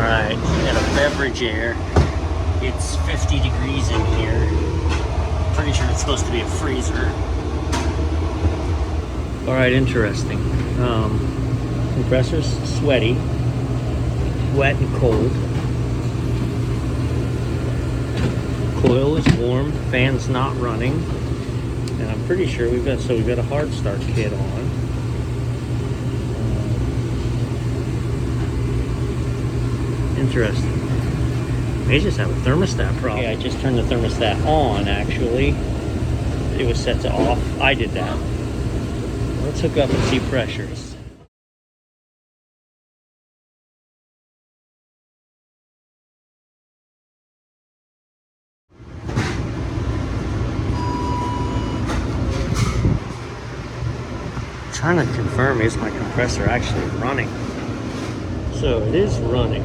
Alright, got a Beverage-air. It's 50 degrees in here. Pretty sure it's supposed to be a freezer. Alright, interesting. Compressor's sweaty, wet and cold. Coil is warm, fan's not running. And I'm pretty sure we've got a hard start kit on. Interesting. May just have a thermostat problem. Yeah, I just turned the thermostat on, actually. It was set to off. I did that. Let's hook up and see pressures. I'm trying to confirm, is my compressor actually running? So it is running.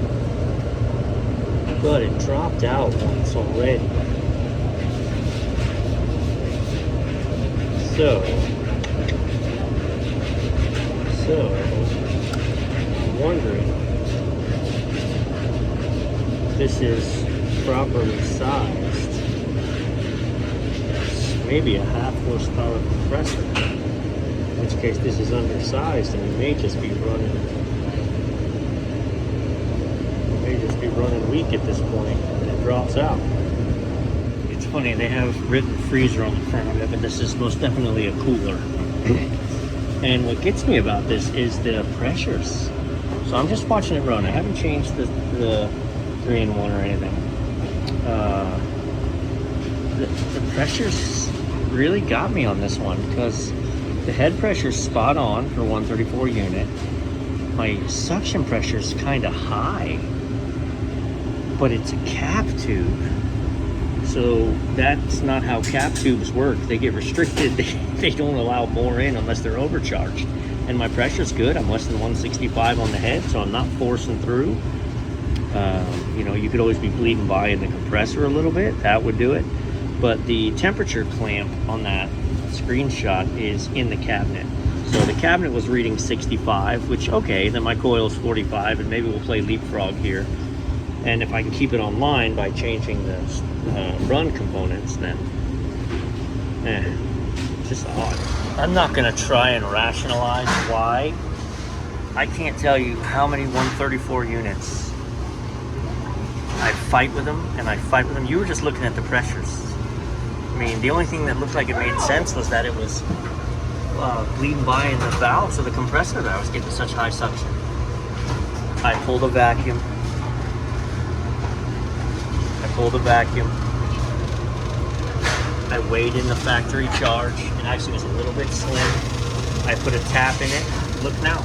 But it dropped out once already. So I'm wondering if this is properly sized. It's maybe a half horsepower compressor. In which case this is undersized and it may just be running weak at this point, and it drops out. It's funny, they have written freezer on the front of it, but this is most definitely a cooler. And what gets me about this is the pressures. So I'm just watching it run. I haven't changed the 3-in-1 or anything. The pressures really got me on this one, because the head pressure's spot on for 134 unit. My suction pressure's kind of high, but it's a cap tube. So that's not how cap tubes work. They get restricted. They don't allow more in unless they're overcharged. And my pressure's good. I'm less than 165 on the head, so I'm not forcing through. You know, you could always be bleeding by in the compressor a little bit. That would do it. But the temperature clamp on that screenshot is in the cabinet. So the cabinet was reading 65, which, okay, then my coil's 45, and maybe we'll play leapfrog here. And if I can keep it online by changing the run components, then just odd. I'm not gonna try and rationalize why. I can't tell you how many 134 units I fight with them, and I fight with them. You were just looking at the pressures. I mean, the only thing that looked like it made sense was that it was bleeding by in the valves of the compressor that I was getting such high suction. I pulled a vacuum. I weighed in the factory charge. It actually was a little bit slim. I put a tap in it. Look now.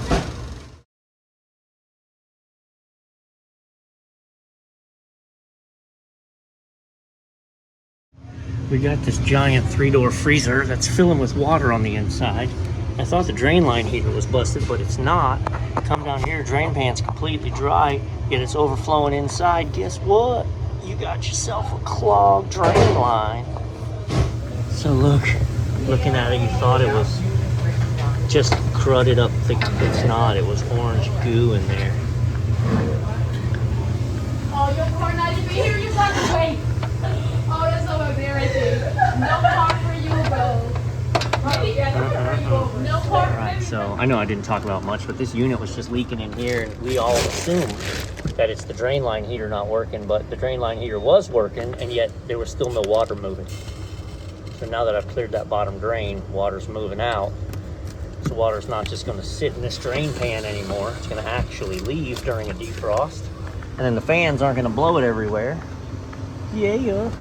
We got this giant 3-door freezer that's filling with water on the inside. I thought the drain line heater was busted, but it's not. Come down here, drain pan's completely dry, yet it's overflowing inside. Guess what? You got yourself a clogged drain line. So looking at it, you thought it was just crudded up. It's not. It was orange goo in there. Oh, your car not even here. You got to wait. Oh, that's so embarrassing. No car for you, bro. No car. Alright, so I know I didn't talk about much, but this unit was just leaking in here, and we all assumed that it's the drain line heater not working, but the drain line heater was working, and yet there was still no water moving. So now that I've cleared that bottom drain, water's moving out. So water's not just going to sit in this drain pan anymore. It's going to actually leave during a defrost. And then the fans aren't going to blow it everywhere. Yeah.